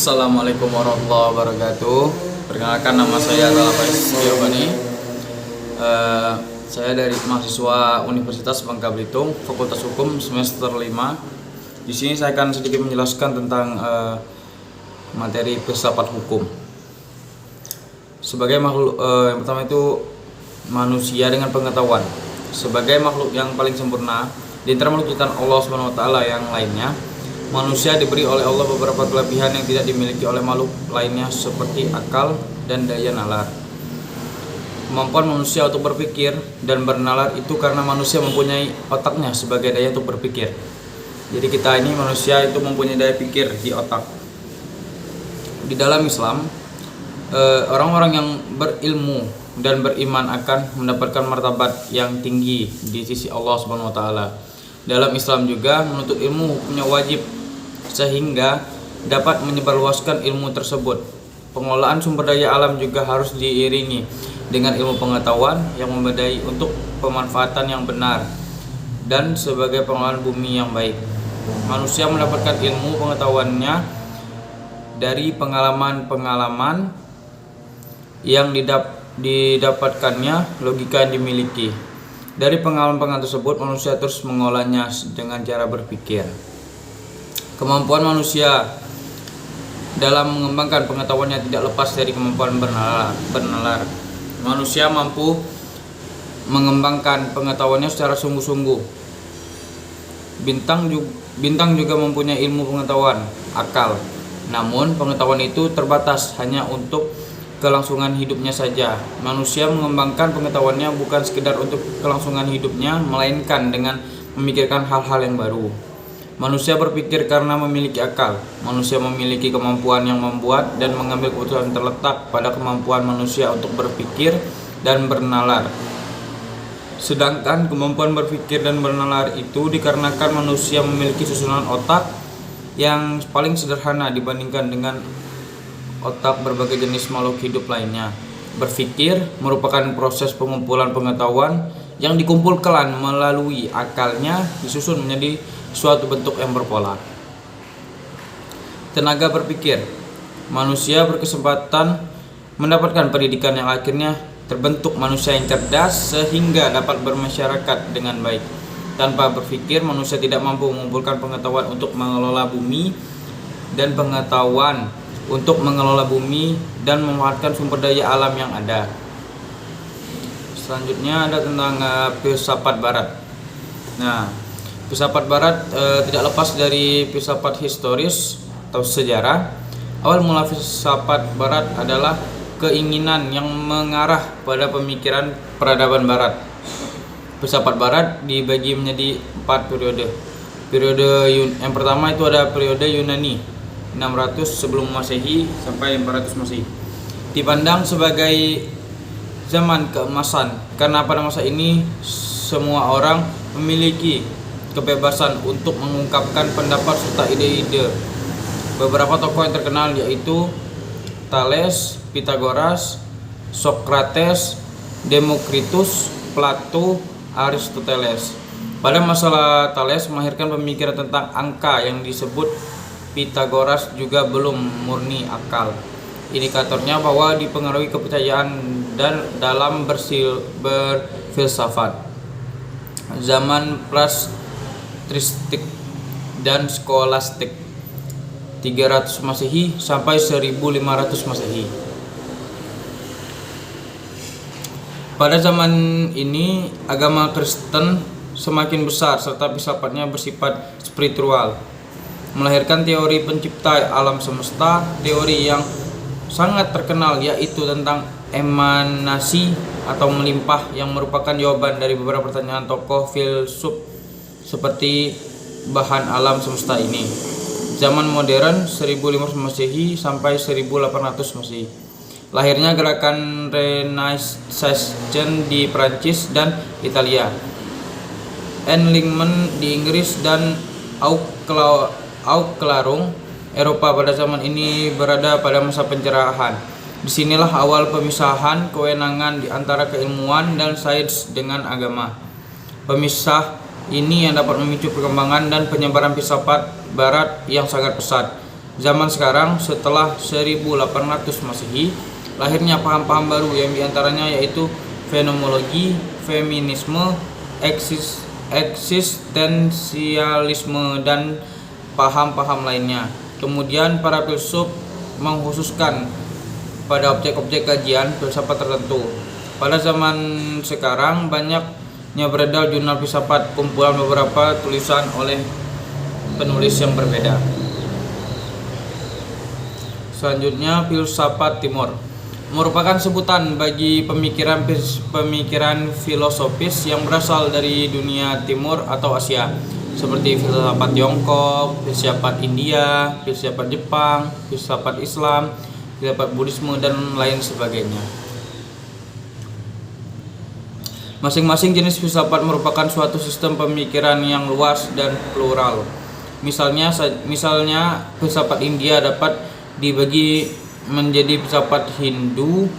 Assalamualaikum warahmatullahi wabarakatuh. Perkenalkan, nama saya adalah Faiz Giovanni. Saya dari mahasiswa Universitas Bangka Belitung, Fakultas Hukum semester 5. Di sini saya akan sedikit menjelaskan tentang materi filsafat hukum. Sebagai makhluk, yang pertama itu manusia dengan pengetahuan. Sebagai makhluk yang paling sempurna di antara makhluk ciptaan Allah SWT yang lainnya, manusia diberi oleh Allah beberapa kelebihan yang tidak dimiliki oleh makhluk lainnya seperti akal dan daya nalar. Kemampuan manusia untuk berpikir dan bernalar itu karena manusia mempunyai otaknya sebagai daya untuk berpikir. Jadi kita ini manusia itu mempunyai daya pikir di otak. Di dalam Islam, orang-orang yang berilmu dan beriman akan mendapatkan martabat yang tinggi di sisi Allah Subhanahu wa taala. Dalam Islam juga menuntut ilmu hukumnya wajib sehingga dapat menyebarluaskan ilmu tersebut. Pengelolaan sumber daya alam juga harus diiringi dengan ilmu pengetahuan yang memadai untuk pemanfaatan yang benar dan sebagai pengelolaan bumi yang baik. Manusia mendapatkan ilmu pengetahuannya dari pengalaman-pengalaman yang didapatkannya, logika yang dimiliki. Dari pengalaman-pengalaman tersebut, manusia terus mengolahnya dengan cara berpikir. Kemampuan manusia dalam mengembangkan pengetahuannya tidak lepas dari kemampuan bernalar. Manusia mampu mengembangkan pengetahuannya secara sungguh-sungguh. Bintang juga mempunyai ilmu pengetahuan, akal. Namun, pengetahuan itu terbatas hanya untuk kelangsungan hidupnya saja. Manusia mengembangkan pengetahuannya bukan sekedar untuk kelangsungan hidupnya, melainkan dengan memikirkan hal-hal yang baru. Manusia berpikir karena memiliki akal. Manusia memiliki kemampuan yang membuat dan mengambil keputusan terletak pada kemampuan manusia untuk berpikir dan bernalar. Sedangkan kemampuan berpikir dan bernalar itu dikarenakan manusia memiliki susunan otak yang paling sederhana dibandingkan dengan otak berbagai jenis makhluk hidup lainnya. Berpikir merupakan proses pengumpulan pengetahuan yang dikumpulkan melalui akalnya disusun menjadi suatu bentuk yang berpola. Tenaga berpikir. Manusia berkesempatan mendapatkan pendidikan yang akhirnya terbentuk manusia yang cerdas sehingga dapat bermasyarakat dengan baik. Tanpa berpikir, manusia tidak mampu mengumpulkan pengetahuan untuk mengelola bumi dan pengetahuan untuk mengelola bumi dan memanfaatkan sumber daya alam yang ada. Selanjutnya ada tentang filsafat barat. Nah, filsafat barat tidak lepas dari filsafat historis atau sejarah. Awal mula filsafat barat adalah keinginan yang mengarah pada pemikiran peradaban barat. Filsafat barat dibagi menjadi 4 periode. Yang pertama itu ada periode Yunani 600 sebelum Masehi sampai 400 Masehi. Dipandang sebagai zaman keemasan karena pada masa ini semua orang memiliki kebebasan untuk mengungkapkan pendapat serta ide-ide. Beberapa tokoh yang terkenal yaitu Thales, Pythagoras, Socrates, Demokritus, Plato, Aristoteles. Pada masalah Thales melahirkan pemikiran tentang angka yang disebut Pythagoras juga belum murni akal. Indikatornya bahwa dipengaruhi kepercayaan dan dalam berfilsafat. Zaman patristik dan skolastik 300 Masehi sampai 1500 Masehi. Pada zaman ini agama Kristen semakin besar serta filsafatnya bersifat spiritual, melahirkan teori pencipta alam semesta. Teori yang sangat terkenal yaitu tentang emanasi atau melimpah yang merupakan jawaban dari beberapa pertanyaan tokoh filsuf seperti bahan alam semesta ini. Zaman modern 1500 Masehi sampai 1800 Masehi. Lahirnya gerakan Renaissance di Prancis dan Italia, Enlightenment di Inggris dan Aufklärung Eropa. Pada zaman ini berada pada masa pencerahan. Disinilah awal pemisahan kewenangan di antara keilmuan dan sains dengan agama. Pemisah ini yang dapat memicu perkembangan dan penyebaran filsafat barat yang sangat pesat. Zaman sekarang setelah 1800 Masehi, lahirnya paham-paham baru yang diantaranya yaitu fenomenologi, feminisme, eksistensialisme, dan paham-paham lainnya. Kemudian para filsuf mengkhususkan pada objek-objek kajian filsafat tertentu. Pada zaman sekarang banyaknya beredar jurnal filsafat, kumpulan beberapa tulisan oleh penulis yang berbeda. Selanjutnya, filsafat Timur merupakan sebutan bagi pemikiran filosofis yang berasal dari dunia timur atau Asia, seperti filsafat Tiongkok, filsafat India, filsafat Jepang, filsafat Islam, filsafat Buddhisme, dan lain sebagainya. Masing-masing jenis filsafat merupakan suatu sistem pemikiran yang luas dan plural. Misalnya filsafat India dapat dibagi menjadi filsafat Hindu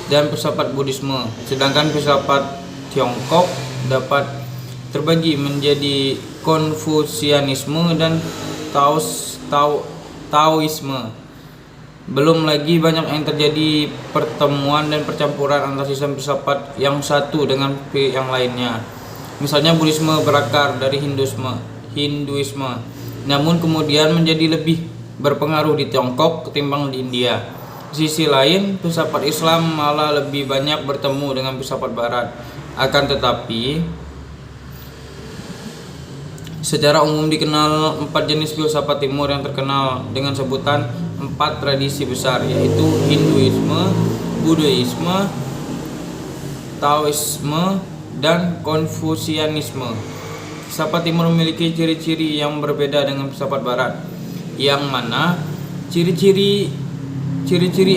dan filsafat Buddhisme, sedangkan filsafat Tiongkok dapat terbagi menjadi Konfusianisme dan Taoisme. Belum lagi banyak yang terjadi pertemuan dan percampuran antara sistem filsafat yang satu dengan yang lainnya. Misalnya Buddhisme berakar dari Hinduisme, namun kemudian menjadi lebih berpengaruh di Tiongkok ketimbang di India. Di sisi lain, filsafat Islam malah lebih banyak bertemu dengan filsafat Barat. Akan tetapi, secara umum dikenal 4 jenis filsafat Timur yang terkenal dengan sebutan 4 tradisi besar, yaitu Hinduisme, Buddhisme, Taoisme, dan Konfusianisme. Filsafat Timur memiliki ciri-ciri yang berbeda dengan filsafat Barat, yang mana ciri-ciri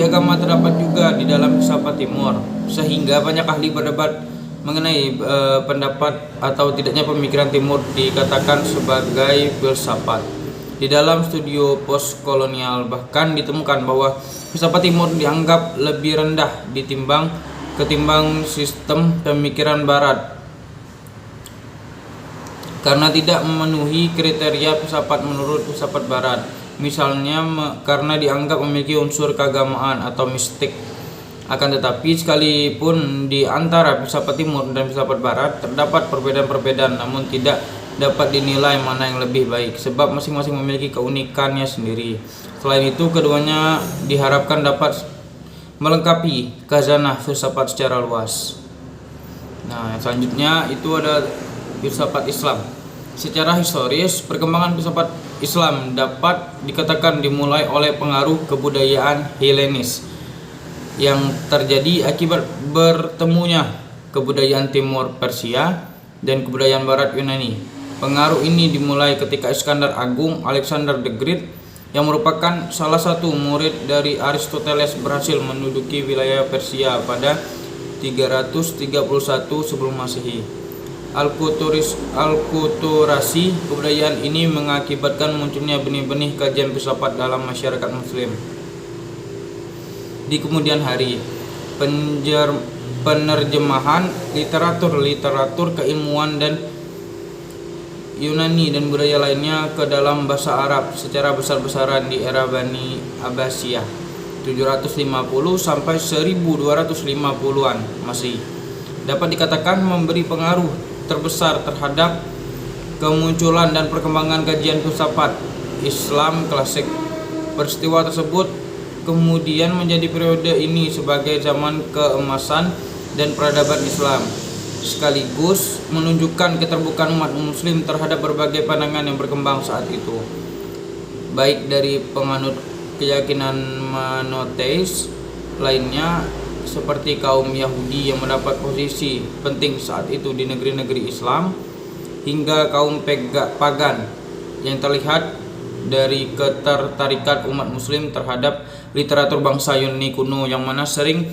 agama terdapat juga di dalam filsafat Timur, sehingga banyak ahli berdebat mengenai pendapat atau tidaknya pemikiran Timur dikatakan sebagai filsafat. Di dalam studio postkolonial bahkan ditemukan bahwa filsafat Timur dianggap lebih rendah ketimbang sistem pemikiran Barat karena tidak memenuhi kriteria filsafat menurut filsafat Barat. Misalnya karena dianggap memiliki unsur keagamaan atau mistik. Akan tetapi sekalipun di antara filsafat Timur dan filsafat Barat terdapat perbedaan-perbedaan, namun tidak dapat dinilai mana yang lebih baik sebab masing-masing memiliki keunikannya sendiri. Selain itu, keduanya diharapkan dapat melengkapi khazanah filsafat secara luas. Nah, selanjutnya itu ada filsafat Islam. Secara historis, perkembangan filsafat Islam dapat dikatakan dimulai oleh pengaruh kebudayaan Helenis yang terjadi akibat bertemunya kebudayaan Timur Persia dan kebudayaan Barat Yunani. Pengaruh ini dimulai ketika Iskandar Agung, Alexander the Great, yang merupakan salah satu murid dari Aristoteles, berhasil menduduki wilayah Persia pada 331 sebelum Masehi. Alkulturasi kebudayaan ini mengakibatkan munculnya benih-benih kajian filsafat dalam masyarakat Muslim. Di kemudian hari, penerjemahan literatur keilmuan dan Yunani dan budaya lainnya ke dalam bahasa Arab secara besar-besaran di era Bani Abbasiyah 750 sampai 1250-an Masehi dapat dikatakan memberi pengaruh terbesar terhadap kemunculan dan perkembangan kajian filsafat Islam klasik. Peristiwa tersebut kemudian menjadi periode ini sebagai zaman keemasan dan peradaban Islam, sekaligus menunjukkan keterbukaan umat Muslim terhadap berbagai pandangan yang berkembang saat itu, baik dari penganut keyakinan monoteis lainnya seperti kaum Yahudi yang mendapat posisi penting saat itu di negeri-negeri Islam, hingga kaum pagan yang terlihat dari ketertarikan umat Muslim terhadap literatur bangsa Yunani kuno yang mana sering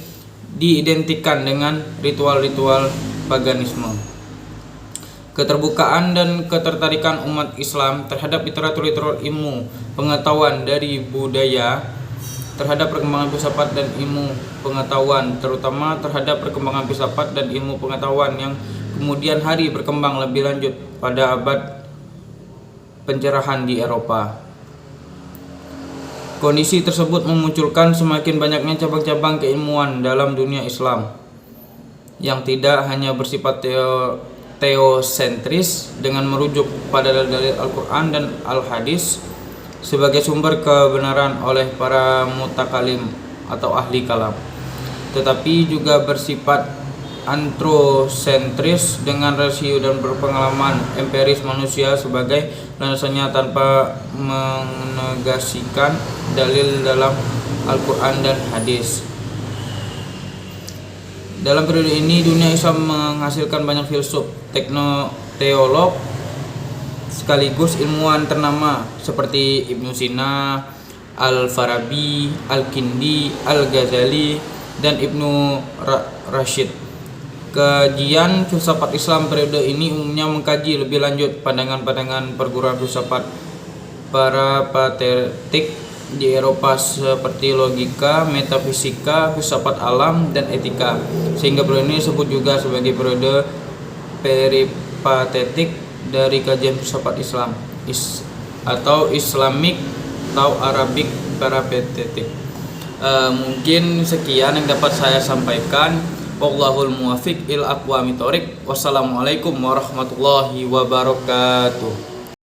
diidentikan dengan ritual-ritual paganisme. Keterbukaan dan ketertarikan umat Islam terhadap literatur ilmu pengetahuan dari budaya terhadap perkembangan filsafat dan ilmu pengetahuan, terutama terhadap perkembangan filsafat dan ilmu pengetahuan yang kemudian hari berkembang lebih lanjut pada abad pencerahan di Eropa. Kondisi tersebut memunculkan semakin banyaknya cabang-cabang keilmuan dalam dunia Islam yang tidak hanya bersifat teosentris dengan merujuk pada dalil Al-Quran dan Al-Hadis sebagai sumber kebenaran oleh para mutakalim atau ahli kalam, tetapi juga bersifat antrosentris dengan rasio dan berpengalaman empiris manusia sebagai landasannya tanpa menegasikan dalil dalam Al-Quran dan Hadis. Dalam periode ini dunia Islam menghasilkan banyak filsuf, teolog sekaligus ilmuwan ternama seperti Ibnu Sina, Al-Farabi, Al-Kindi, Al-Ghazali, dan Ibnu Rashid. Kajian filsafat Islam periode ini umumnya mengkaji lebih lanjut pandangan-pandangan perguruan filsafat para patetik di Eropa seperti logika, metafisika, filsafat alam, dan etika, sehingga periode ini disebut juga sebagai periode peripatetik dari kajian filsafat Islam atau Islamic atau Arabic peripatetik. Mungkin sekian yang dapat saya sampaikan. Wallahul muwaffiq ila aqwamit thoriq. Wassalamualaikum warahmatullahi wabarakatuh.